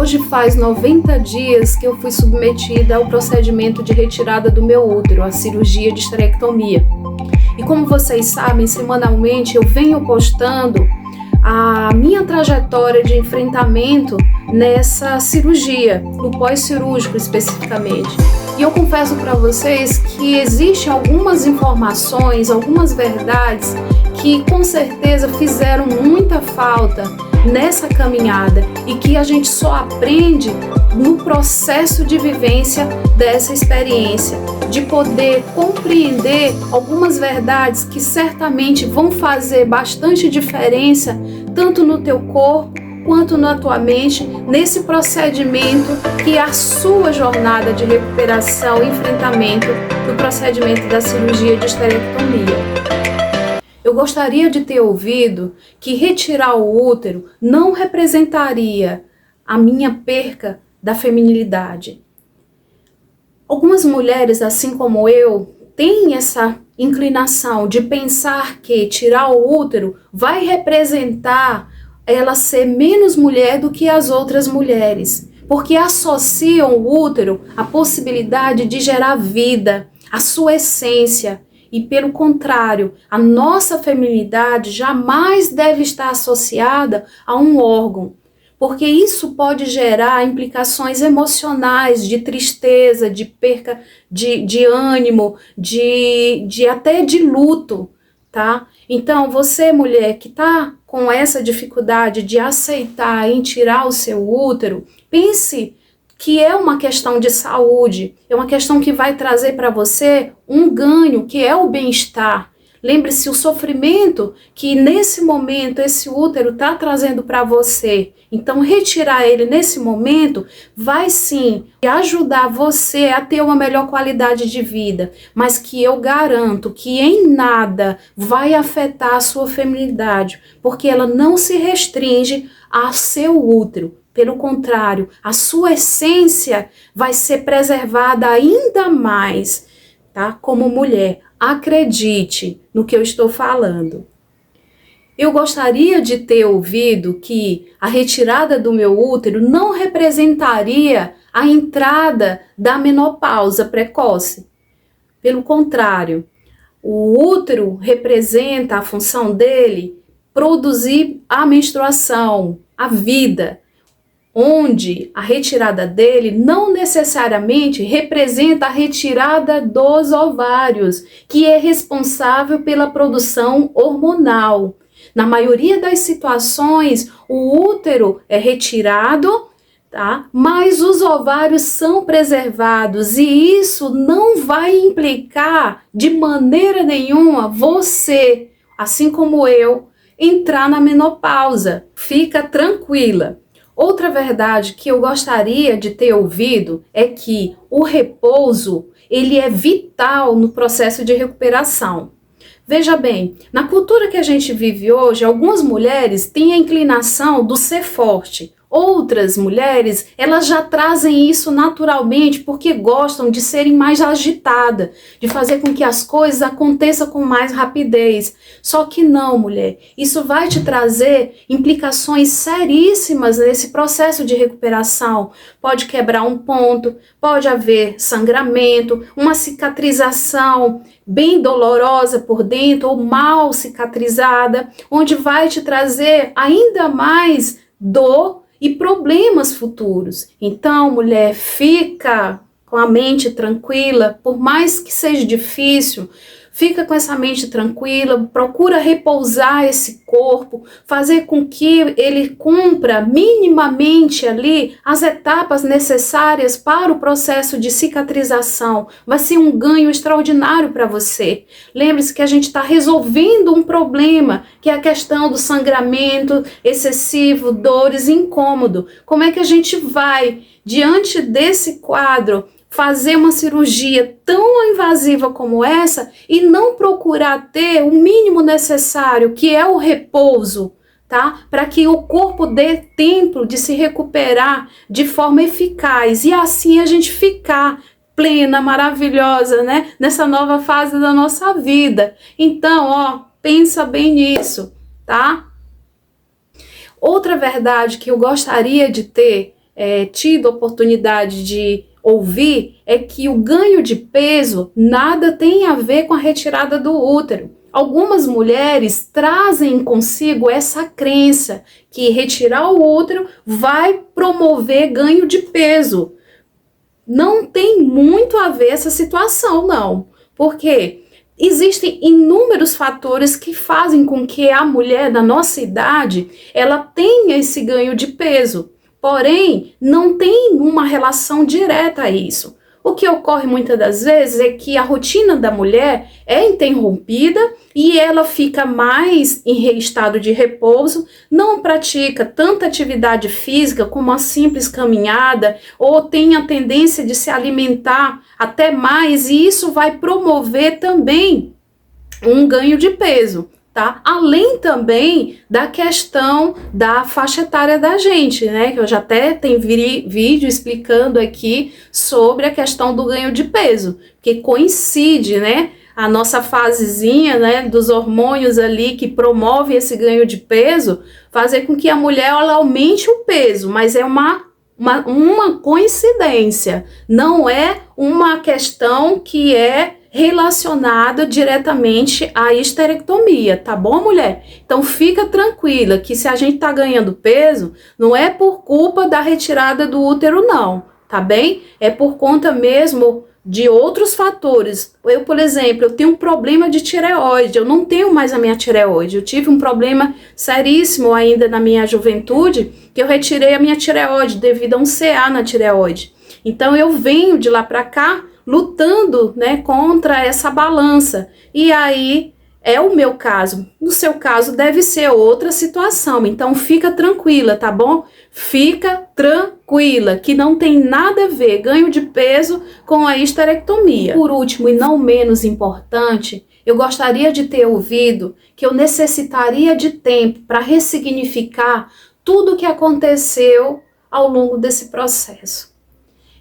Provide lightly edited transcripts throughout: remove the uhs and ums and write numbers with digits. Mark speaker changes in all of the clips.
Speaker 1: Hoje faz 90 dias que eu fui submetida ao procedimento de retirada do meu útero, a cirurgia de esterectomia. E como vocês sabem, semanalmente eu venho postando a minha trajetória de enfrentamento nessa cirurgia, no pós-cirúrgico especificamente. E eu confesso para vocês que existem algumas informações, algumas verdades que com certeza fizeram muita falta nessa caminhada e que a gente só aprende no processo de vivência dessa experiência, de poder compreender algumas verdades que certamente vão fazer bastante diferença tanto no teu corpo quanto na tua mente, nesse procedimento que é a sua jornada de recuperação e enfrentamento do procedimento da cirurgia de esterectomia. Eu gostaria de ter ouvido que retirar o útero não representaria a minha perca da feminilidade. Algumas mulheres, assim como eu, têm essa inclinação de pensar que tirar o útero vai representar ela ser menos mulher do que as outras mulheres, porque associam o útero à possibilidade de gerar vida, a sua essência. E pelo contrário, a nossa feminilidade jamais deve estar associada a um órgão, porque isso pode gerar implicações emocionais, de tristeza, de perca de ânimo, até de luto, tá? Então, você, mulher, que tá com essa dificuldade de aceitar em tirar o seu útero, pense que é uma questão de saúde, é uma questão que vai trazer para você um ganho, que é o bem-estar. Lembre-se, o sofrimento que nesse momento esse útero está trazendo para você. Então, retirar ele nesse momento vai sim ajudar você a ter uma melhor qualidade de vida, mas que eu garanto que em nada vai afetar a sua feminilidade, porque ela não se restringe ao seu útero. Pelo contrário, a sua essência vai ser preservada ainda mais, tá? Como mulher. Acredite no que eu estou falando. Eu gostaria de ter ouvido que a retirada do meu útero não representaria a entrada da menopausa precoce. Pelo contrário, o útero representa a função dele produzir a menstruação, a vida, onde a retirada dele não necessariamente representa a retirada dos ovários, que é responsável pela produção hormonal. Na maioria das situações, o útero é retirado, tá? Mas os ovários são preservados e isso não vai implicar de maneira nenhuma você, assim como eu, entrar na menopausa. Fica tranquila. Outra verdade que eu gostaria de ter ouvido é que o repouso, ele é vital no processo de recuperação. Veja bem, na cultura que a gente vive hoje, algumas mulheres têm a inclinação do ser forte. Outras mulheres, elas já trazem isso naturalmente porque gostam de serem mais agitadas, de fazer com que as coisas aconteçam com mais rapidez. Só que não, mulher, isso vai te trazer implicações seríssimas nesse processo de recuperação. Pode quebrar um ponto, pode haver sangramento, uma cicatrização bem dolorosa por dentro ou mal cicatrizada, onde vai te trazer ainda mais dor e problemas futuros. Então, mulher, fica com a mente tranquila, por mais que seja difícil, fica com essa mente tranquila, procura repousar esse corpo, fazer com que ele cumpra minimamente ali as etapas necessárias para o processo de cicatrização. Vai ser um ganho extraordinário para você. Lembre-se que a gente está resolvendo um problema, que é a questão do sangramento excessivo, dores, incômodo. Como é que a gente vai, diante desse quadro, fazer uma cirurgia tão invasiva como essa e não procurar ter o mínimo necessário, que é o repouso, tá? Para que o corpo dê tempo de se recuperar de forma eficaz e assim a gente ficar plena, maravilhosa, né? Nessa nova fase da nossa vida. Então, ó, pensa bem nisso, tá? Outra verdade que eu gostaria de ter tido a oportunidade de ouvir é que o ganho de peso nada tem a ver com a retirada do útero. Algumas mulheres trazem consigo essa crença que retirar o útero vai promover ganho de peso. Não tem muito a ver essa situação, não. Porque existem inúmeros fatores que fazem com que a mulher da nossa idade ela tenha esse ganho de peso. Porém, não tem uma relação direta a isso. O que ocorre muitas das vezes é que a rotina da mulher é interrompida e ela fica mais em estado de repouso, não pratica tanta atividade física como uma simples caminhada, ou tem a tendência de se alimentar até mais, e isso vai promover também um ganho de peso. Tá? Além também da questão da faixa etária da gente, né? Que eu já até tenho vídeo explicando aqui sobre a questão do ganho de peso, que coincide, né? A nossa fasezinha, né? Dos hormônios ali que promove esse ganho de peso, fazer com que a mulher ela aumente o peso, mas é uma coincidência, não é uma questão que é relacionada diretamente à histerectomia, tá bom, mulher? Então fica tranquila que se a gente tá ganhando peso, não é por culpa da retirada do útero não, tá bem? É por conta mesmo de outros fatores. Eu, por exemplo, eu tenho um problema de tireoide, eu não tenho mais a minha tireoide, eu tive um problema seríssimo ainda na minha juventude, que eu retirei a minha tireoide devido a um CA na tireoide. Então eu venho de lá pra cá lutando, né, contra essa balança. E aí é o meu caso. No seu caso deve ser outra situação. Então fica tranquila, tá bom? Fica tranquila, que não tem nada a ver ganho de peso com a histerectomia. Por último e não menos importante, eu gostaria de ter ouvido que eu necessitaria de tempo para ressignificar tudo o que aconteceu ao longo desse processo.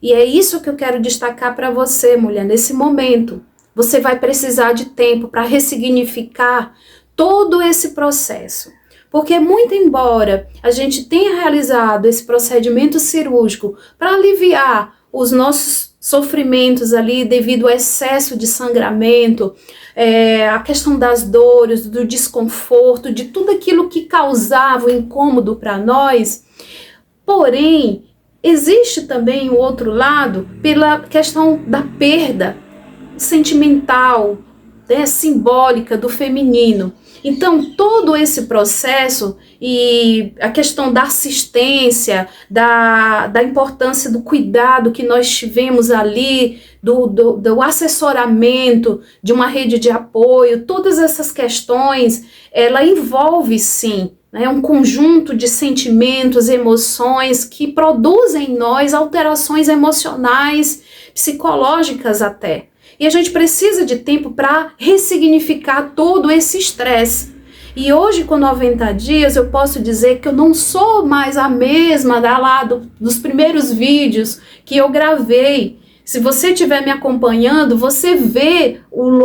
Speaker 1: E é isso que eu quero destacar para você, mulher, nesse momento. Você vai precisar de tempo para ressignificar todo esse processo. Porque muito embora a gente tenha realizado esse procedimento cirúrgico para aliviar os nossos sofrimentos ali devido ao excesso de sangramento, a questão das dores, do desconforto, de tudo aquilo que causava o incômodo para nós, porém, existe também o outro lado pela questão da perda sentimental, né, simbólica do feminino. Então, todo esse processo e a questão da assistência, da importância do cuidado que nós tivemos ali, do assessoramento, de uma rede de apoio, todas essas questões, ela envolve sim, né, um conjunto de sentimentos, emoções que produzem em nós alterações emocionais, psicológicas até. E a gente precisa de tempo para ressignificar todo esse estresse. E hoje, com 90 dias, eu posso dizer que eu não sou mais a mesma dos primeiros vídeos que eu gravei. Se você estiver me acompanhando, você vê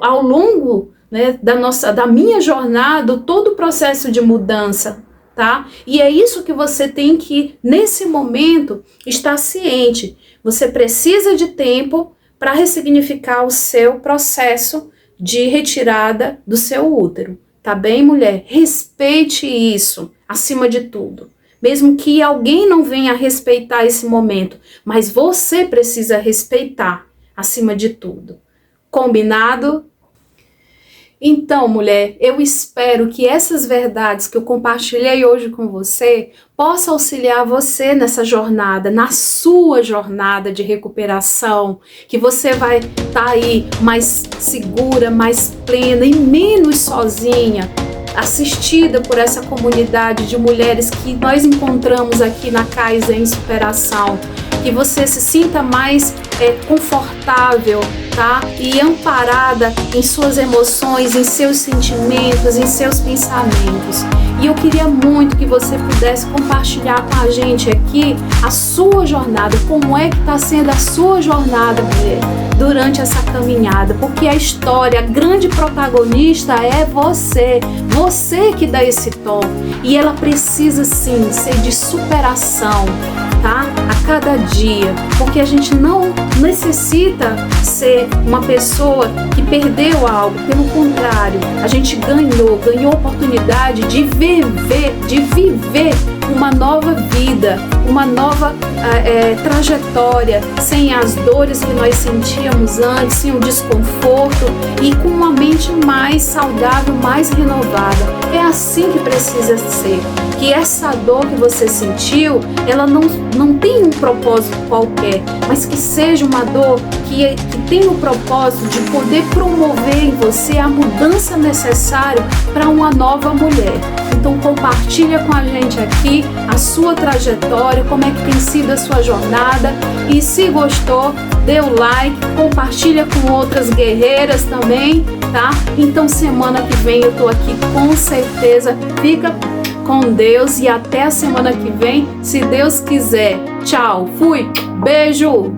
Speaker 1: ao longo, né, da minha jornada todo o processo de mudança, tá? E é isso que você tem que, nesse momento, estar ciente. Você precisa de tempo para ressignificar o seu processo de retirada do seu útero. Tá bem, mulher? Respeite isso, acima de tudo. Mesmo que alguém não venha respeitar esse momento, mas você precisa respeitar, acima de tudo. Combinado? Então, mulher, eu espero que essas verdades que eu compartilhei hoje com você possam auxiliar você nessa jornada, na sua jornada de recuperação, que você vai estar aí mais segura, mais plena e menos sozinha, assistida por essa comunidade de mulheres que nós encontramos aqui na Kaizen Superação. Que você se sinta mais confortável, tá? E amparada em suas emoções, em seus sentimentos, em seus pensamentos. E eu queria muito que você pudesse compartilhar com a gente aqui a sua jornada, como é que está sendo a sua jornada, mulher, durante essa caminhada, porque a história, a grande protagonista é você que dá esse tom, e ela precisa sim ser de superação, tá? A cada dia, porque a gente não necessita ser uma pessoa que perdeu algo, pelo contrário, a gente ganhou a oportunidade de viver uma nova vida, uma nova trajetória, sem as dores que nós sentíamos antes, sem o desconforto e com uma mente mais saudável, mais renovada. É assim que precisa ser. Que essa dor que você sentiu, ela não tem um propósito qualquer, mas que seja uma dor que tenha o propósito de poder promover em você a mudança necessária para uma nova mulher. Então compartilha com a gente aqui a sua trajetória, como é que tem sido a sua jornada, e se gostou, dê o like, compartilha com outras guerreiras também, tá? Então semana que vem eu tô aqui com certeza. Fica com Deus e até a semana que vem, se Deus quiser. Tchau, fui, beijo!